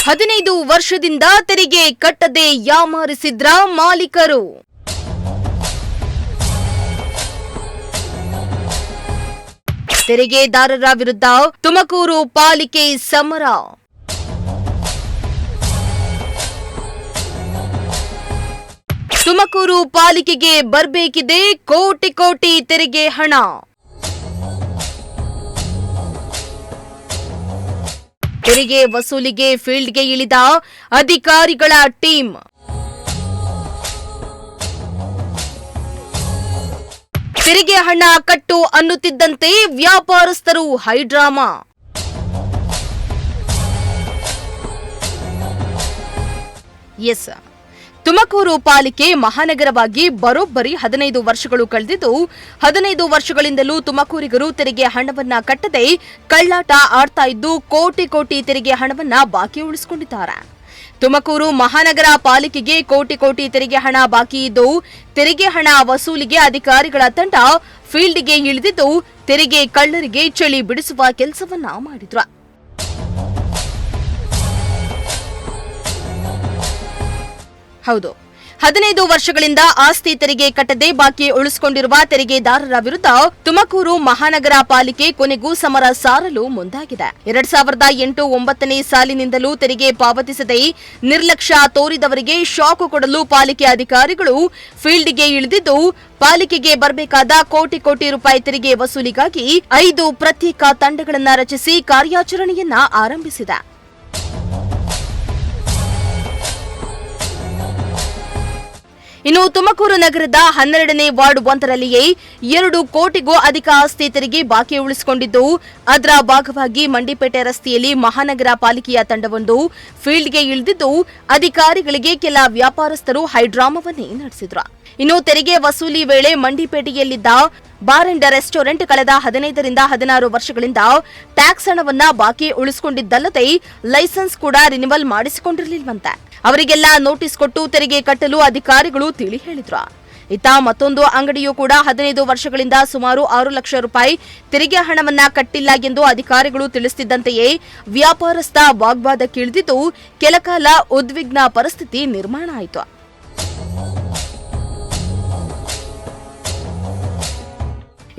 15 ವರ್ಷದಿಂದ ತೆರಿಗೆ ಕಟ್ಟದೆ ಯಾಮಾರಿಸಿದ್ರ ಮಾಲೀಕರು. ತೆರಿಗೆದಾರರ ವಿರುದ್ಧ ತುಮಕೂರು ಪಾಲಿಕೆ ಸಮರ. ತುಮಕೂರು ಪಾಲಿಕೆಗೆ ಬರಬೇಕಿದೆ ಕೋಟಿ ಕೋಟಿ ತೆರಿಗೆ ಹಣ. ತೆರಿಗೆ ವಸೂಲಿಗೆ ಫೀಲ್ಡ್ಗೆ ಇಳಿದ ಅಧಿಕಾರಿಗಳ ಟೀಮ್. ತೆರಿಗೆ ಹಣ ಕಟ್ಟು ಅನ್ನುತ್ತಿದ್ದಂತೆ ವ್ಯಾಪಾರಸ್ಥರು ಹೈಡ್ರಾಮಾ. ಎಸ್, ತುಮಕೂರು ಪಾಲಿಕೆ ಮಹಾನಗರವಾಗಿ ಬರೋಬ್ಬರಿ 15 ವರ್ಷಗಳು ಕಳೆದಿದ್ದು 15 ವರ್ಷಗಳಿಂದಲೂ ತುಮಕೂರಿಗರು ತೆರಿಗೆ ಹಣವನ್ನ ಕಟ್ಟದೆ ಕಳ್ಳಾಟ ಆಡ್ತಾ ಇದ್ದು ಕೋಟಿ ಕೋಟಿ ತೆರಿಗೆ ಹಣವನ್ನ ಬಾಕಿ ಉಳಿಸಿಕೊಂಡಿದ್ದಾರೆ. ತುಮಕೂರು ಮಹಾನಗರ ಪಾಲಿಕೆಗೆ ಕೋಟಿ ಕೋಟಿ ತೆರಿಗೆ ಹಣ ಬಾಕಿ ಇದ್ದು ತೆರಿಗೆ ಹಣ ವಸೂಲಿಗೆ ಅಧಿಕಾರಿಗಳ ತಂಡ ಫೀಲ್ಡ್ಗೆ ಇಳಿದಿದ್ದು ತೆರಿಗೆ ಕಳ್ಳರಿಗೆ ಚಳಿ ಬಿಡಿಸುವ ಕೆಲಸವನ್ನ ಮಾಡಿದ್ರು. ಹೌದು, 15 ವರ್ಷಗಳಿಂದ ಆಸ್ತಿ ತೆರಿಗೆ ಕಟ್ಟದೆ ಬಾಕಿ ಉಳಿಸಿಕೊಂಡಿರುವ ತೆರಿಗೆದಾರರ ವಿರುದ್ಧ ತುಮಕೂರು ಮಹಾನಗರ ಪಾಲಿಕೆ ಕೊನೆಗೂ ಸಮರ ಸಾರಲು ಮುಂದಾಗಿದೆ. 2008-9ನೇ ಸಾಲಿನಿಂದಲೂ ತೆರಿಗೆ ಪಾವತಿಸದೆ ನಿರ್ಲಕ್ಷ್ಯ ತೋರಿದವರಿಗೆ ಶಾಕ್ ಕೊಡಲು ಪಾಲಿಕೆ ಅಧಿಕಾರಿಗಳು ಫೀಲ್ಡ್ಗೆ ಇಳಿದಿದ್ದು ಪಾಲಿಕೆಗೆ ಬರಬೇಕಾದ ಕೋಟಿ ಕೋಟಿ ರೂಪಾಯಿ ತೆರಿಗೆ ವಸೂಲಿಗಾಗಿ 5 ಪ್ರತ್ಯೇಕ ತಂಡಗಳನ್ನು ರಚಿಸಿ ಕಾರ್ಯಾಚರಣೆಯನ್ನ ಆರಂಭಿಸಿದೆ. ಇನ್ನು ತುಮಕೂರು ನಗರದ 12ನೇ ವಾರ್ಡ್ 1ರಲ್ಲಿಯೇ 2 ಕೋಟಿಗೂ ಅಧಿಕ ಆಸ್ತಿ ತೆರಿಗೆ ಬಾಕಿ ಉಳಿಸಿಕೊಂಡಿದ್ದು ಅದರ ಭಾಗವಾಗಿ ಮಂಡಿಪೇಟೆ ರಸ್ತೆಯಲ್ಲಿ ಮಹಾನಗರ ಪಾಲಿಕೆಯ ತಂಡವೊಂದು ಫೀಲ್ಡ್ಗೆ ಇಳಿದಿದ್ದು ಅಧಿಕಾರಿಗಳಿಗೆ ಕೆಲ ವ್ಯಾಪಾರಸ್ಥರು ಹೈಡ್ರಾಮವನ್ನೇ ನಡೆಸಿದ್ರು. ಇನ್ನು ತೆರಿಗೆ ವಸೂಲಿ ವೇಳೆ ಮಂಡಿಪೇಟೆಯಲ್ಲಿದ್ದ ಬಾರ್ ಅಂಡ್ ರೆಸ್ಟೋರೆಂಟ್ ಕಳೆದ 15ರಿಂದ 16 ವರ್ಷಗಳಿಂದ ಟ್ಯಾಕ್ಸ್ ಹಣವನ್ನ ಬಾಕಿ ಉಳಿಸಿಕೊಂಡಿದ್ದಲ್ಲದೆ ಲೈಸೆನ್ಸ್ ಕೂಡ ರಿನಿವಲ್ ಮಾಡಿಸಿಕೊಂಡಿರಲಿಲ್ವಂತೆ. ಅವರಿಗೆಲ್ಲ ನೋಟಿಸ್ ಕೊಟ್ಟು ತೆರಿಗೆ ಕಟ್ಟಲು ಅಧಿಕಾರಿಗಳು ತಿಳಿ ಹೇಳಿದ್ರು. ಇತ್ತ ಮತ್ತೊಂದು ಅಂಗಡಿಯೂ ಕೂಡ 15 ವರ್ಷಗಳಿಂದ ಸುಮಾರು 6 ಲಕ್ಷ ರೂಪಾಯಿ ತೆರಿಗೆ ಹಣವನ್ನ ಕಟ್ಟಿಲ್ಲ ಎಂದು ಅಧಿಕಾರಿಗಳು ತಿಳಿಸುತ್ತಿದ್ದಂತೆಯೇ ವ್ಯಾಪಾರಸ್ಥ ವಾಗ್ವಾದಕ್ಕಿಳಿದಿದ್ದು ಕೆಲಕಾಲ ಉದ್ವಿಗ್ನ ಪರಿಸ್ಥಿತಿ ನಿರ್ಮಾಣ ಆಯಿತು.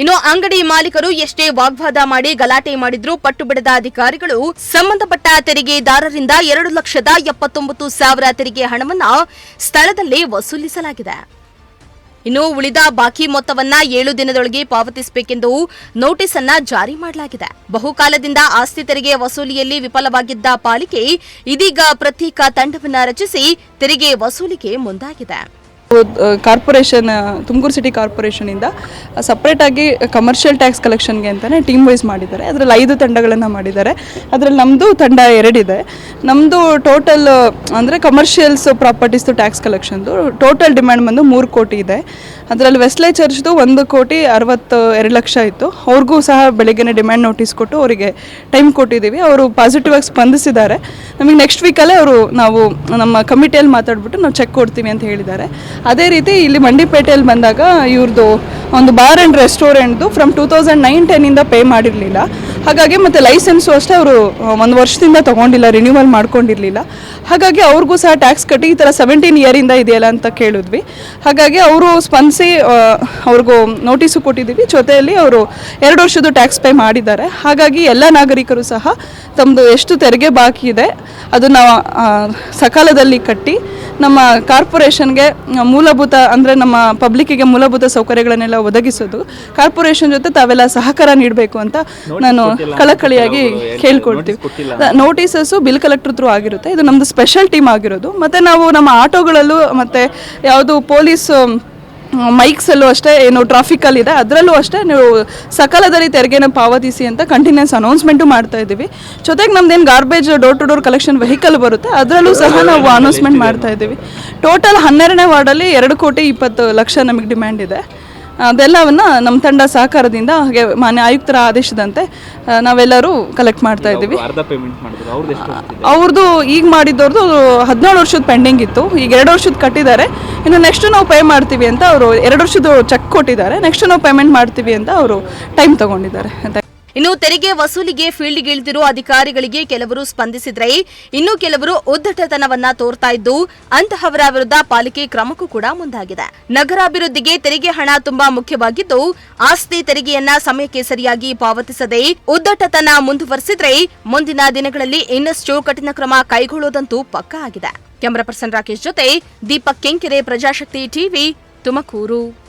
ಇನ್ನು ಅಂಗಡಿ ಮಾಲೀಕರು ಎಷ್ಟೇ ವಾಗ್ವಾದ ಮಾಡಿ ಗಲಾಟೆ ಮಾಡಿದ್ರೂ ಪಟ್ಟು ಬಿಡದ ಅಧಿಕಾರಿಗಳು ಸಂಬಂಧಪಟ್ಟ ತೆರಿಗೆದಾರರಿಂದ 2,79,000 ತೆರಿಗೆ ಹಣವನ್ನ ಸ್ಥಳದಲ್ಲೇ ವಸೂಲಿಸಲಾಗಿದೆ. ಇನ್ನು ಉಳಿದ ಬಾಕಿ ಮೊತ್ತವನ್ನ 7 ದಿನದೊಳಗೆ ಪಾವತಿಸಬೇಕೆಂದು ನೋಟಿಸ್ ಅನ್ನ ಜಾರಿ ಮಾಡಲಾಗಿದೆ. ಬಹುಕಾಲದಿಂದ ಆಸ್ತಿ ತೆರಿಗೆ ವಸೂಲಿಯಲ್ಲಿ ವಿಫಲವಾಗಿದ್ದ ಪಾಲಿಕೆ ಇದೀಗ ಪ್ರತ್ಯೇಕ ತಂಡವನ್ನ ರಚಿಸಿ ತೆರಿಗೆ ವಸೂಲಿಗೆ ಮುಂದಾಗಿದೆ. ಕಾರ್ಪೊರೇಷನ್ ತುಮಕೂರು ಸಿಟಿ ಕಾರ್ಪೊರೇಷನಿಂದ ಸಪ್ರೇಟಾಗಿ ಕಮರ್ಷಿಯಲ್ ಟ್ಯಾಕ್ಸ್ ಕಲೆಕ್ಷನ್ಗೆ ಅಂತಲೇ ಟೀಮ್ ವೈಸ್ ಮಾಡಿದ್ದಾರೆ. ಅದರಲ್ಲಿ 5 ತಂಡಗಳನ್ನು ಮಾಡಿದ್ದಾರೆ. ಅದರಲ್ಲಿ ನಮ್ಮದು ತಂಡ 2 ಇದೆ. ನಮ್ಮದು ಟೋಟಲ್ ಅಂದರೆ ಕಮರ್ಷಿಯಲ್ಸ್ ಪ್ರಾಪರ್ಟೀಸ್ದು ಟ್ಯಾಕ್ಸ್ ಕಲೆಕ್ಷನ್ದು ಟೋಟಲ್ ಡಿಮ್ಯಾಂಡ್ ಬಂದು 3 ಕೋಟಿ ಇದೆ. ಅದರಲ್ಲಿ ವೆಸ್ಟ್ಲೈನ್ ಚರ್ಚ್ದು 1,62,00,000 ಇತ್ತು. ಅವ್ರಿಗೂ ಸಹ ಬೆಳಿಗ್ಗೆ ಡಿಮ್ಯಾಂಡ್ ನೋಟಿಸ್ ಕೊಟ್ಟು ಅವರಿಗೆ ಟೈಮ್ ಕೊಟ್ಟಿದ್ದೀವಿ. ಅವರು ಪಾಸಿಟಿವ್ ಆಗಿ ಸ್ಪಂದಿಸಿದ್ದಾರೆ. ನಮಗೆ ನೆಕ್ಸ್ಟ್ ವೀಕಲ್ಲೇ ನಾವು ನಮ್ಮ ಕಮಿಟಿಯಲ್ಲಿ ಮಾತಾಡ್ಬಿಟ್ಟು ನಾವು ಚೆಕ್ ಕೊಡ್ತೀವಿ ಅಂತ ಹೇಳಿದ್ದಾರೆ. ಅದೇ ರೀತಿ ಇಲ್ಲಿ ಮಂಡಿಪೇಟೆಯಲ್ಲಿ ಬಂದಾಗ ಇವ್ರದ್ದು ಒಂದು ಬಾರ್ ಆ್ಯಂಡ್ ರೆಸ್ಟೋರೆಂಟ್ದು ಫ್ರಮ್ 2009-10 ಪೇ ಮಾಡಿರಲಿಲ್ಲ. ಹಾಗಾಗಿ ಮತ್ತು ಲೈಸೆನ್ಸು ಅಷ್ಟೇ ಅವರು 1 ವರ್ಷದಿಂದ ತೊಗೊಂಡಿಲ್ಲ, ರಿನ್ಯೂವಲ್ ಮಾಡ್ಕೊಂಡಿರಲಿಲ್ಲ. ಹಾಗಾಗಿ ಅವ್ರಿಗೂ ಸಹ ಟ್ಯಾಕ್ಸ್ ಕಟ್ಟಿ ಈ ಥರ 17 ಇಯರಿಂದ ಇದೆಯಲ್ಲ ಅಂತ ಕೇಳಿದ್ವಿ. ಹಾಗಾಗಿ ಅವರು ಸ್ಪಂದಿಸಿ ಅವ್ರಿಗೂ ನೋಟಿಸು ಕೊಟ್ಟಿದ್ದೀವಿ. ಜೊತೆಯಲ್ಲಿ ಅವರು 2 ವರ್ಷದ ಟ್ಯಾಕ್ಸ್ ಪೇ ಮಾಡಿದ್ದಾರೆ. ಹಾಗಾಗಿ ಎಲ್ಲ ನಾಗರಿಕರು ಸಹ ತಮ್ಮದು ಎಷ್ಟು ತೆರಿಗೆ ಬಾಕಿ ಇದೆ ಅದನ್ನು ಸಕಾಲದಲ್ಲಿ ಕಟ್ಟಿ ನಮ್ಮ ಕಾರ್ಪೊರೇಷನ್ಗೆ ಮೂಲಭೂತ ಅಂದರೆ ನಮ್ಮ ಪಬ್ಲಿಕ್ಕಿಗೆ ಮೂಲಭೂತ ಸೌಕರ್ಯಗಳನ್ನೆಲ್ಲ ಒದಗಿಸೋದು ಕಾರ್ಪೊರೇಷನ್ ಜೊತೆ ತಾವೆಲ್ಲ ಸಹಕಾರ ನೀಡಬೇಕು ಅಂತ ನಾನು ಕಳಕಳಿಯಾಗಿ ಕೇಳ್ಕೊಳ್ತೀವಿ. ನೋಟಿಸಸ್ಸು ಬಿಲ್ ಕಲೆಕ್ಟರ್ ಥ್ರೂ ಆಗಿರುತ್ತೆ. ಇದು ನಮ್ಮದು ಸ್ಪೆಷಲ್ ಟೀಮ್ ಆಗಿರೋದು. ಮತ್ತು ನಾವು ನಮ್ಮ ಆಟೋಗಳಲ್ಲೂ ಮತ್ತು ಯಾವುದು ಪೊಲೀಸ್ ಮೈಕ್ಸಲ್ಲೂ ಅಷ್ಟೇ ಏನು ಟ್ರಾಫಿಕಲ್ಲಿದೆ ಅದರಲ್ಲೂ ಅಷ್ಟೇ ನೀವು ಸಕಾಲದಲ್ಲಿ ತೆರಿಗೆನ ಪಾವತಿಸಿ ಅಂತ ಕಂಟಿನ್ಯೂಸ್ ಅನೌನ್ಸ್ಮೆಂಟು ಮಾಡ್ತಾ ಇದ್ದೀವಿ. ಜೊತೆಗೆ ನಮ್ದೇನು garbage door to door collection vehicle ಬರುತ್ತೆ ಅದರಲ್ಲೂ ಸಹ ನಾವು ಅನೌನ್ಸ್ಮೆಂಟ್ ಮಾಡ್ತಾ ಇದ್ದೀವಿ. ಟೋಟಲ್ 12ನೇ ವಾರ್ಡಲ್ಲಿ 2,20,00,000 ನಮಗೆ ಡಿಮ್ಯಾಂಡ್ ಇದೆ. ಅದೆಲ್ಲವನ್ನು ನಮ್ಮ ತಂಡ ಸಹಕಾರದಿಂದ ಹಾಗೆ ಮಾನ್ಯ ಆಯುಕ್ತರ ಆದೇಶದಂತೆ ನಾವೆಲ್ಲರೂ ಕಲೆಕ್ಟ್ ಮಾಡ್ತಾ ಇದ್ದೀವಿ. ಅವ್ರದ್ದು ಈಗ ಮಾಡಿದ್ದವ್ರದ್ದು 17 ವರ್ಷದ ಪೆಂಡಿಂಗ್ ಇತ್ತು. ಈಗ 2 ವರ್ಷದ ಕಟ್ಟಿದ್ದಾರೆ. ಇನ್ನು ನೆಕ್ಸ್ಟ್ ನಾವು ಪೇ ಮಾಡ್ತೀವಿ ಅಂತ ಅವರು 2 ವರ್ಷದ ಚೆಕ್ ಕೊಟ್ಟಿದ್ದಾರೆ. ನೆಕ್ಸ್ಟ್ ನಾವು ಪೇಮೆಂಟ್ ಮಾಡ್ತೀವಿ ಅಂತ ಅವರು ಟೈಮ್ ತಗೊಂಡಿದ್ದಾರೆ. ಇನ್ನು ತೆರಿಗೆ ವಸೂಲಿಗೆ ಫೀಲ್ಡ್ಗಿಳಿದಿರೋ ಅಧಿಕಾರಿಗಳಿಗೆ ಕೆಲವರು ಸ್ಪಂದಿಸಿದ್ರೆ ಇನ್ನು ಕೆಲವರು ಉದ್ದಟತನವನ್ನ ತೋರ್ತಾ ಇದ್ದು ಅಂತಹವರ ವಿರುದ್ಧ ಪಾಲಿಕೆ ಕ್ರಮಕ್ಕೂ ಕೂಡ ಮುಂದಾಗಿದೆ. ನಗರಾಭಿವೃದ್ಧಿಗೆ ತೆರಿಗೆ ಹಣ ತುಂಬಾ ಮುಖ್ಯವಾಗಿದ್ದು ಆಸ್ತಿ ತೆರಿಗೆಯನ್ನ ಸಮಯಕ್ಕೆ ಸರಿಯಾಗಿ ಪಾವತಿಸದೆ ಉದ್ದಟತನ ಮುಂದುವರೆಸಿದ್ರೆ ಮುಂದಿನ ದಿನಗಳಲ್ಲಿ ಇನ್ನಷ್ಟು ಕಠಿಣ ಕ್ರಮ ಕೈಗೊಳ್ಳುವುದಂತೂ ಪಕ್ಕಾ ಆಗಿದೆ. ಕ್ಯಾಮರಾ ಪರ್ಸನ್ ರಾಕೇಶ್ ಜೊತೆ ದೀಪಕ್ ಕೆಂಕೆರೆ, ಪ್ರಜಾಶಕ್ತಿ ಟಿವಿ, ತುಮಕೂರು.